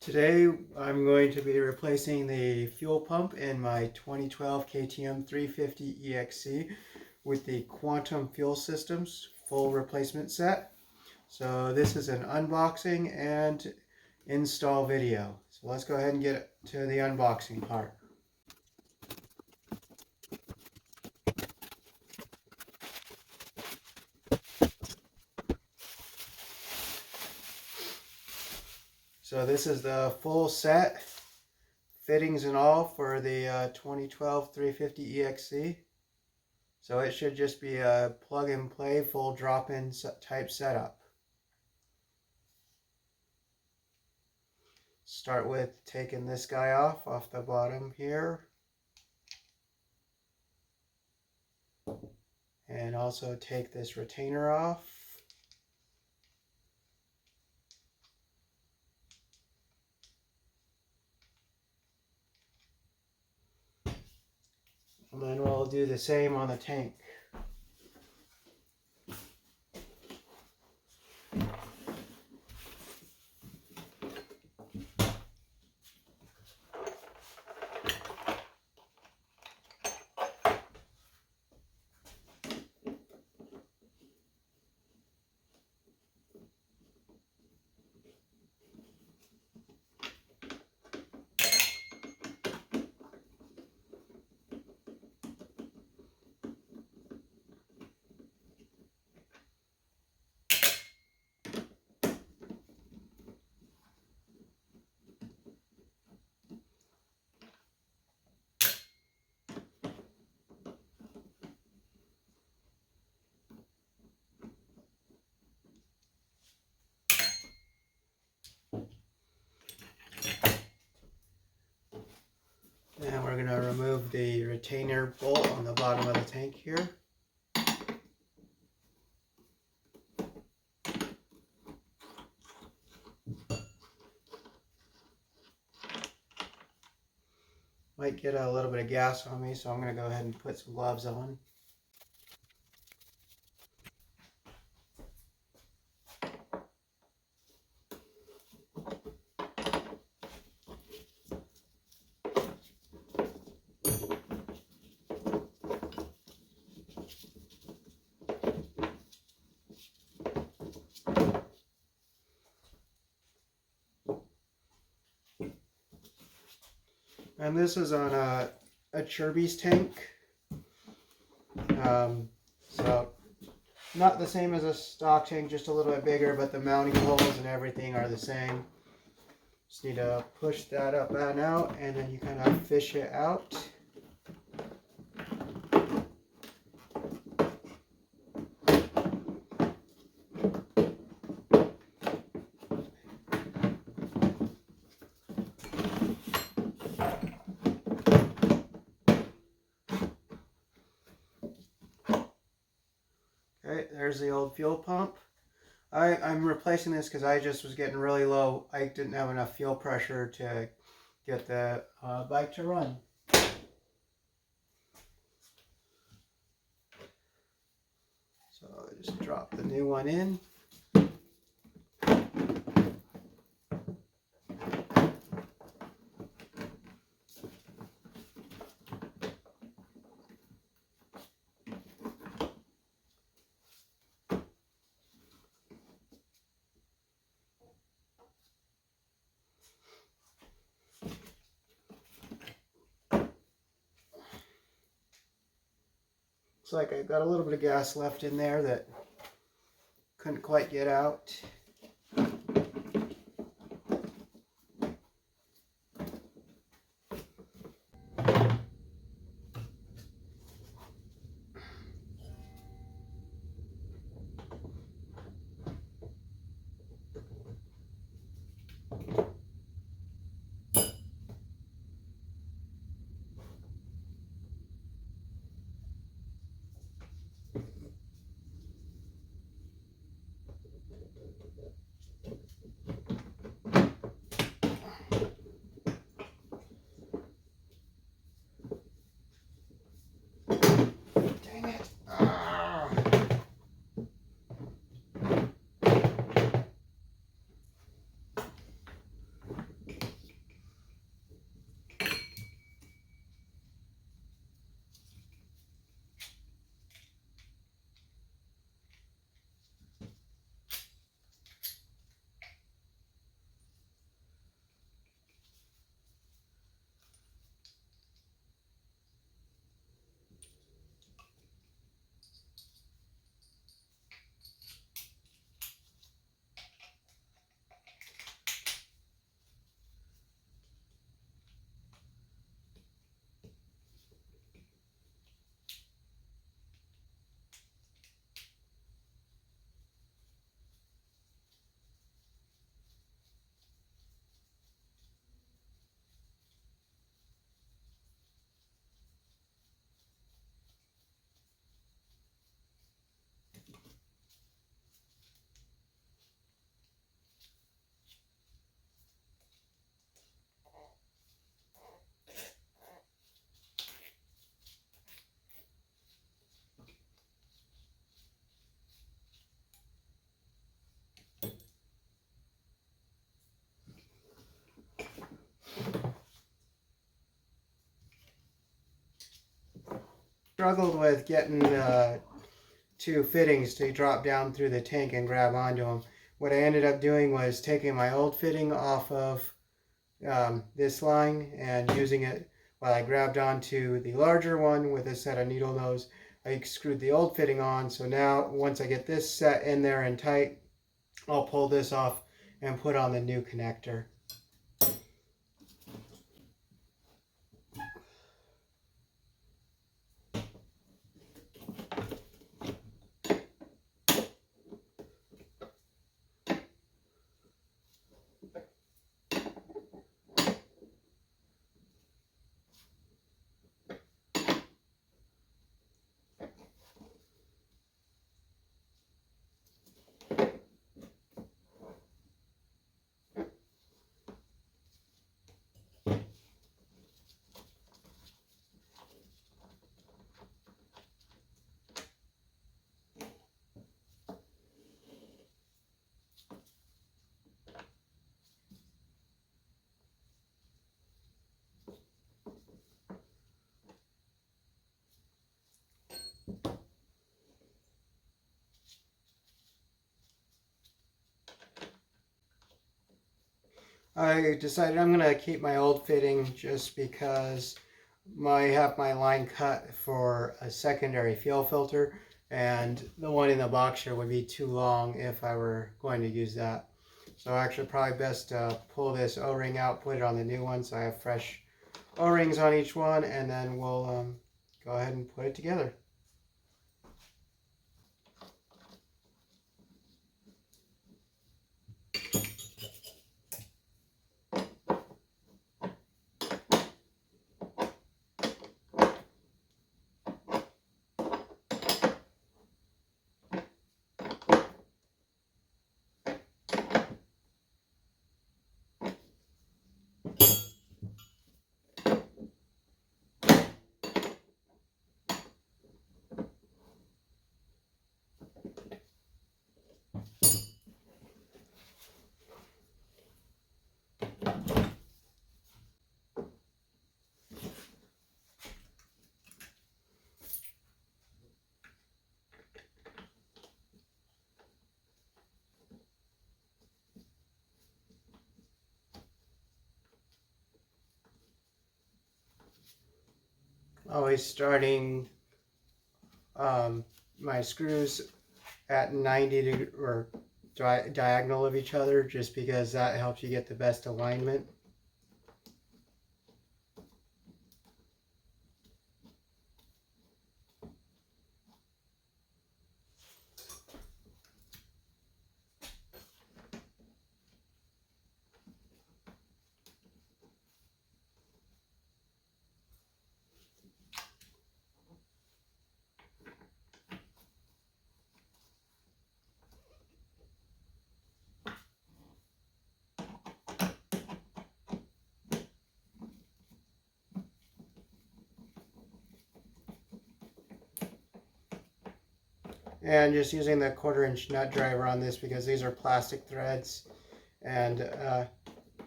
Today I'm going to be replacing the fuel pump in my 2012 KTM 350 EXC with the Quantum Fuel Systems full replacement set. So this is an unboxing and install video. So let's go ahead and get to the unboxing part. So this is the full set, fittings and all, for the 2012 350 EXC. So it should just be a plug and play, full drop-in type setup. Start with taking this guy off the bottom here. And also take this retainer off. And then we'll do the same on the tank. And we're going to remove the retainer bolt on the bottom of the tank here. Might get a little bit of gas on me, so I'm going to go ahead and put some gloves on. And this is on a Chirby's tank. So not the same as a stock tank, just a little bit bigger, but the mounting holes and everything are the same. Just need to push that up and out, and then you kind of fish it out. Okay, there's the old fuel pump. I'm replacing this because I just was getting really low. I didn't have enough fuel pressure to get the bike to run. So just drop the new one in. Looks like I've got a little bit of gas left in there that couldn't quite get out. struggled with getting two fittings to drop down through the tank and grab onto them. What I ended up doing was taking my old fitting off of this line and using it while I grabbed onto the larger one with a set of needle nose. I screwed the old fitting on, so now once I get this set in there and tight, I'll pull this off and put on the new connector. I decided I'm going to keep my old fitting just because I have my line cut for a secondary fuel filter, and the one in the box here would be too long if I were going to use that. So actually probably best to pull this O-ring out, put it on the new one so I have fresh O-rings on each one, and then we'll go ahead and put it together. Always starting my screws at 90 degrees or diagonal of each other, just because that helps you get the best alignment. And just using the 1/4-inch nut driver on this because these are plastic threads, and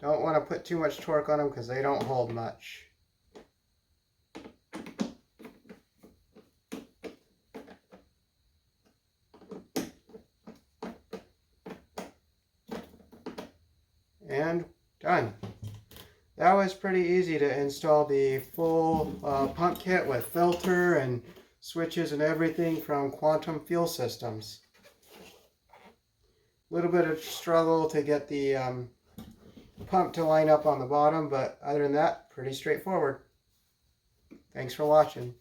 don't want to put too much torque on them because they don't hold much. And done. That was pretty easy to install the full pump kit with filter and switches and everything from Quantum Fuel Systems. A little bit of struggle to get the pump to line up on the bottom, but other than that, pretty straightforward. Thanks for watching.